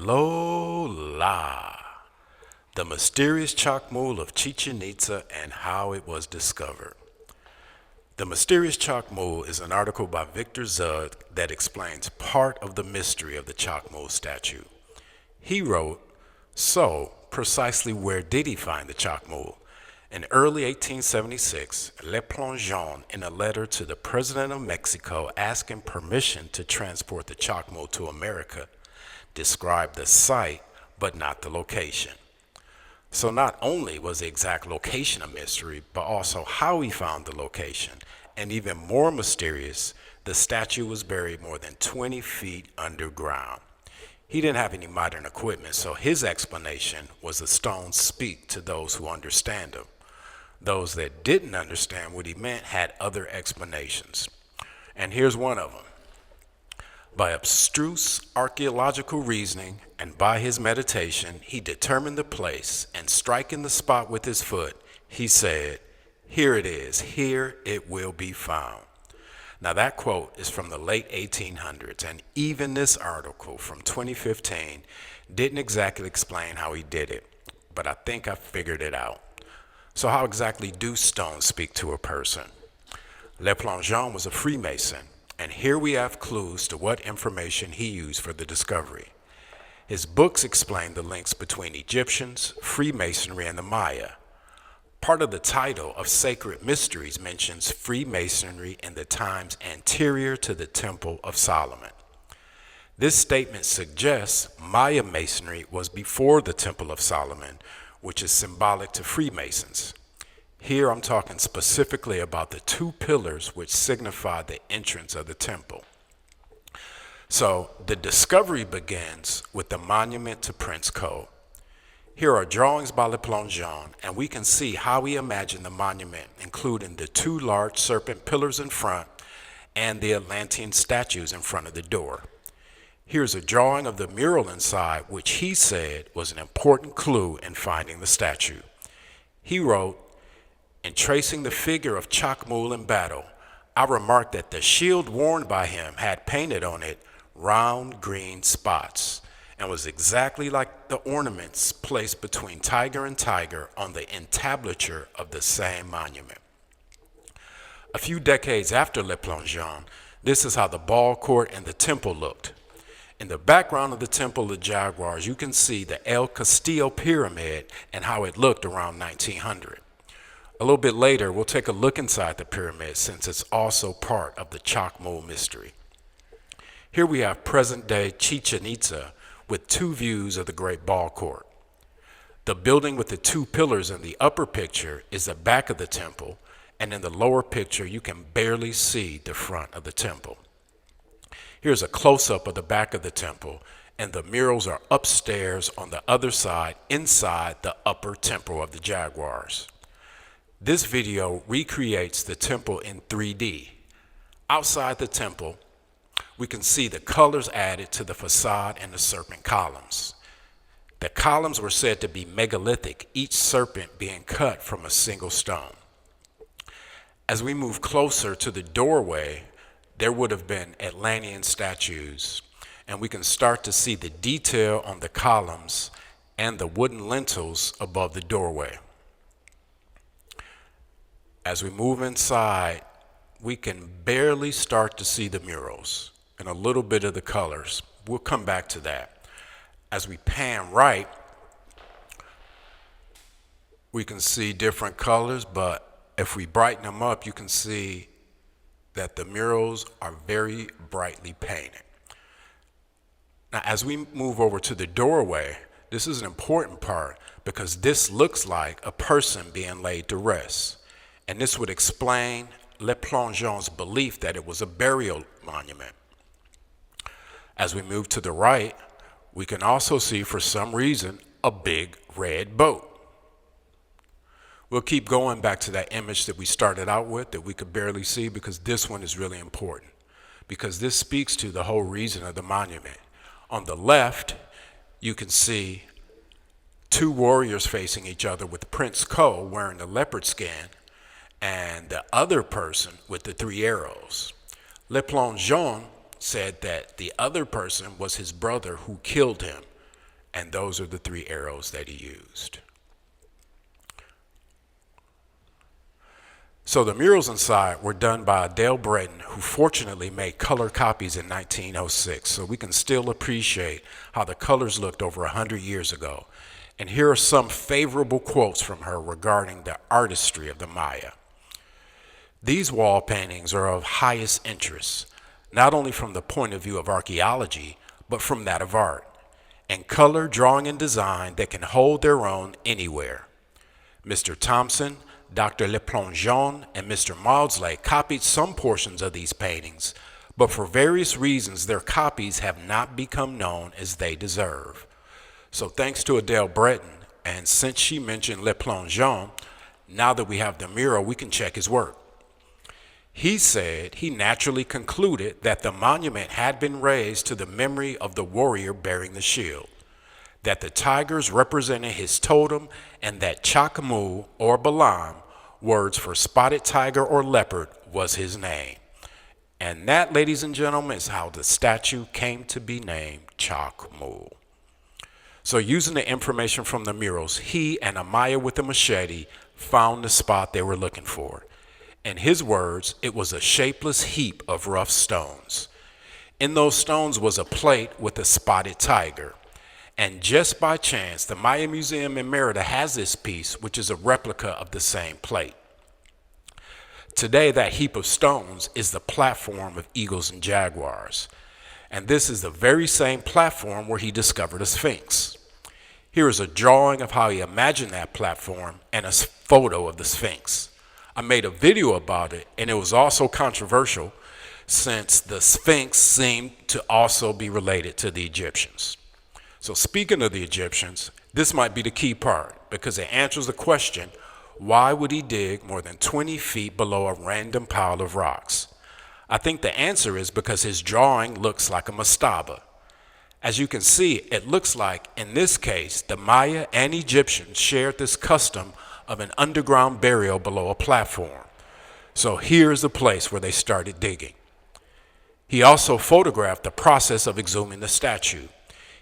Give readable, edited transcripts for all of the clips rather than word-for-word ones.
Hello, the mysterious ChacMool of Chichén Itzá and how it was discovered. The mysterious ChacMool is an article by Victor Zug that explains part of the mystery of the ChacMool statue. He wrote, so precisely where did he find the ChacMool? In early 1876, LePlongeon, in a letter to the President of Mexico asking permission to transport the ChacMool to America, described the site but not the location. So not only was the exact location a mystery, but also how he found the location. And even more mysterious, the statue was buried more than 20 feet underground. He didn't have any modern equipment, so his explanation was the stones speak to those who understand him. Those that didn't understand what he meant had other explanations. And here's one of them. By abstruse archaeological reasoning and by his meditation, he determined the place, and striking the spot with his foot, he said, "Here it is, here it will be found." Now that quote is from the late 1800s, and even this article from 2015 didn't exactly explain how he did it, but I think I figured it out. So how exactly do stones speak to a person? Le Plongeon was a Freemason, and here we have clues to what information he used for the discovery. His books explain the links between Egyptians, Freemasonry, and the Maya. Part of the title of Sacred Mysteries mentions Freemasonry in the times anterior to the Temple of Solomon. This statement suggests Maya Masonry was before the Temple of Solomon, which is symbolic to Freemasons. Here I'm talking specifically about the two pillars which signify the entrance of the temple. So the discovery begins with the monument to Prince Ko. Here are drawings by Le Plongeon, and we can see how he imagined the monument, including the two large serpent pillars in front and the Atlantean statues in front of the door. Here's a drawing of the mural inside, which he said was an important clue in finding the statue. He wrote, in tracing the figure of ChacMool in battle, I remarked that the shield worn by him had painted on it round green spots and was exactly like the ornaments placed between tiger and tiger on the entablature of the same monument. A few decades after Le Plongeon, this is how the ball court and the temple looked. In the background of the Temple of the Jaguars, you can see the El Castillo Pyramid and how it looked around 1900. A little bit later, we'll take a look inside the pyramid since it's also part of the ChacMool mystery. Here we have present-day Chichén Itzá with two views of the Great Ball Court. The building with the two pillars in the upper picture is the back of the temple, and in the lower picture, you can barely see the front of the temple. Here's a close-up of the back of the temple, and the murals are upstairs on the other side, inside the upper temple of the Jaguars. This video recreates the temple in 3D. Outside the temple, we can see the colors added to the facade and the serpent columns. The columns were said to be megalithic, each serpent being cut from a single stone. As we move closer to the doorway, there would have been Atlantean statues, and we can start to see the detail on the columns and the wooden lintels above the doorway. As we move inside, we can barely start to see the murals and a little bit of the colors. We'll come back to that. As we pan right, we can see different colors, but if we brighten them up, you can see that the murals are very brightly painted. Now, as we move over to the doorway, this is an important part because this looks like a person being laid to rest. And this would explain Le Plongeon's belief that it was a burial monument. As we move to the right, we can also see, for some reason, a big red boat. We'll keep going back to that image that we started out with that we could barely see because this one is really important because this speaks to the whole reason of the monument. On the left, you can see two warriors facing each other with Prince Ko wearing the leopard skin and the other person with the three arrows. Le Plongeon said that the other person was his brother who killed him, And those are the 3 arrows that he used. So the murals inside were done by Adele Breton, who fortunately made color copies in 1906, so we can still appreciate how the colors looked over 100 years ago. And here are some favorable quotes from her regarding the artistry of the Maya. These wall paintings are of highest interest, not only from the point of view of archaeology, but from that of art, and color, drawing, and design that can hold their own anywhere. Mr. Thompson, Dr. Le Plongeon, and Mr. Maudsley copied some portions of these paintings, but for various reasons their copies have not become known as they deserve. So thanks to Adele Breton, and since she mentioned Le Plongeon, now that we have the mural, we can check his work. He said he naturally concluded that the monument had been raised to the memory of the warrior bearing the shield, that the tigers represented his totem, and that ChacMool, or Balaam, words for spotted tiger or leopard, was his name. And that, ladies and gentlemen, is how the statue came to be named ChacMool. So using the information from the murals, he and a Maya with a machete found the spot they were looking for. In his words, it was a shapeless heap of rough stones. In those stones was a plate with a spotted tiger. And just by chance, the Maya Museum in Merida has this piece, which is a replica of the same plate. Today, that heap of stones is the platform of Eagles and Jaguars. And this is the very same platform where he discovered a Sphinx. Here is a drawing of how he imagined that platform and a photo of the Sphinx. I made a video about it, and it was also controversial since the Sphinx seemed to also be related to the Egyptians. So speaking of the Egyptians, this might be the key part because it answers the question, why would he dig more than 20 feet below a random pile of rocks? I think the answer is because his drawing looks like a mastaba. As you can see, it looks like, in this case, the Maya and Egyptians shared this custom of an underground burial below a platform. So here's the place where they started digging. He also photographed the process of exhuming the statue.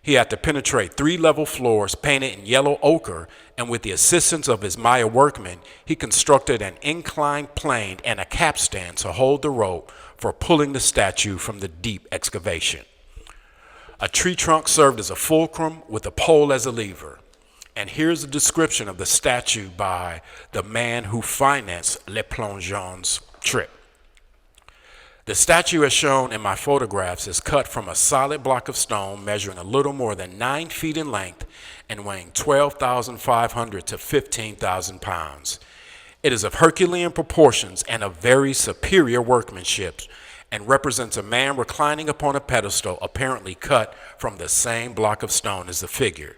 He had to penetrate 3 level floors painted in yellow ochre, and with the assistance of his Maya workmen, he constructed an inclined plane and a capstan to hold the rope for pulling the statue from the deep excavation. A tree trunk served as a fulcrum with a pole as a lever. And here's a description of the statue by the man who financed LePlongeon's trip. The statue as shown in my photographs is cut from a solid block of stone measuring a little more than 9 feet in length and weighing 12,500 to 15,000 pounds. It is of Herculean proportions and of very superior workmanship and represents a man reclining upon a pedestal apparently cut from the same block of stone as the figure.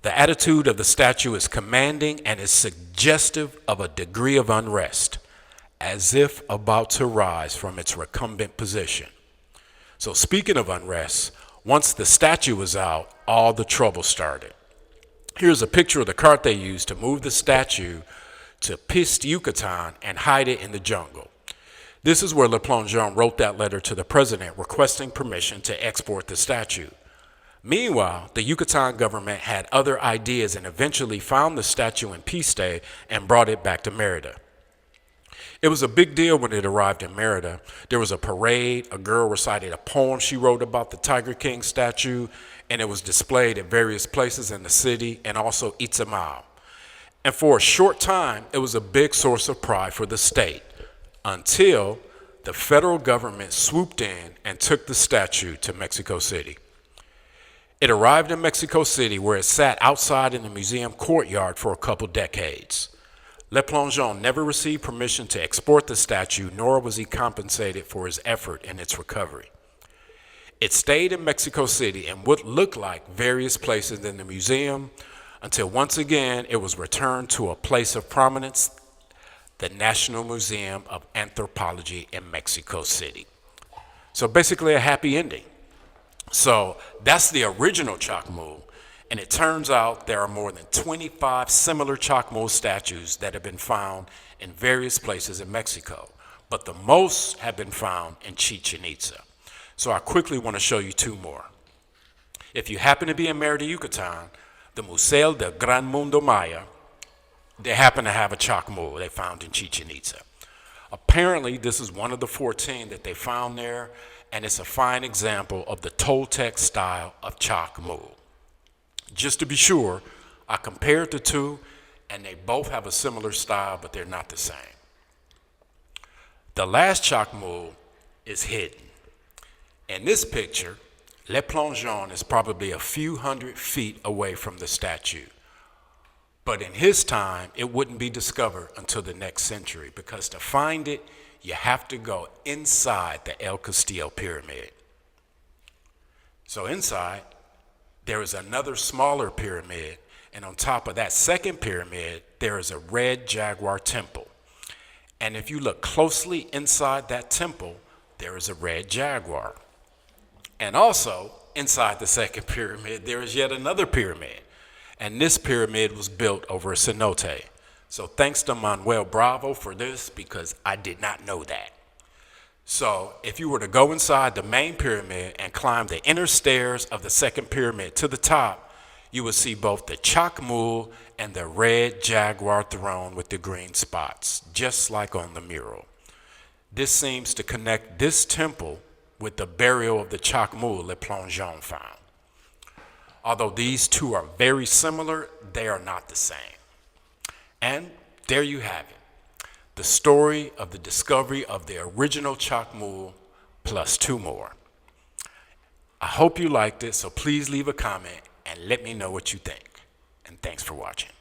The attitude of the statue is commanding and is suggestive of a degree of unrest, as if about to rise from its recumbent position. So speaking of unrest, once the statue was out, all the trouble started. Here's a picture of the cart they used to move the statue to Pist, Yucatan, and hide it in the jungle. This is where Le Plongeon wrote that letter to the president requesting permission to export the statue. Meanwhile, the Yucatan government had other ideas and eventually found the statue in Piste and brought it back to Merida. It was a big deal when it arrived in Merida. There was a parade, a girl recited a poem she wrote about the Tiger King statue, and it was displayed at various places in the city and also Itzá. And for a short time, it was a big source of pride for the state, until the federal government swooped in and took the statue to Mexico City. It arrived in Mexico City, where it sat outside in the museum courtyard for a couple decades. Le Plongeon never received permission to export the statue, nor was he compensated for his effort in its recovery. It stayed in Mexico City in what looked like various places in the museum until once again it was returned to a place of prominence, the National Museum of Anthropology in Mexico City. So basically a happy ending. So that's the original ChacMool. And it turns out there are more than 25 similar ChacMool statues that have been found in various places in Mexico, but the most have been found in Chichén Itzá. So I quickly want to show you 2 more. If you happen to be in Mérida, Yucatan, the Museo del Gran Mundo Maya, they happen to have a ChacMool they found in Chichén Itzá. Apparently, this is one of the 14 that they found there, and it's a fine example of the Toltec style of ChacMool. Just to be sure, I compared the two, and they both have a similar style, but they're not the same. The last ChacMool is hidden. In this picture, Le Plongeon is probably a few hundred feet away from the statue. But in his time, it wouldn't be discovered until the next century, because to find it, you have to go inside the El Castillo pyramid. So inside, there is another smaller pyramid, and on top of that second pyramid, there is a red jaguar temple. And if you look closely inside that temple, there is a red jaguar. And also, inside the second pyramid, there is yet another pyramid. And this pyramid was built over a cenote. So thanks to Manuel Bravo for this, because I did not know that. So if you were to go inside the main pyramid and climb the inner stairs of the second pyramid to the top, you would see both the ChacMool and the red jaguar throne with the green spots, just like on the mural. This seems to connect this temple with the burial of the ChacMool Le Plongeon found. Although these two are very similar, they are not the same. And there you have it, the story of the discovery of the original ChacMool plus two more. I hope you liked it, so please leave a comment and let me know what you think. And thanks for watching.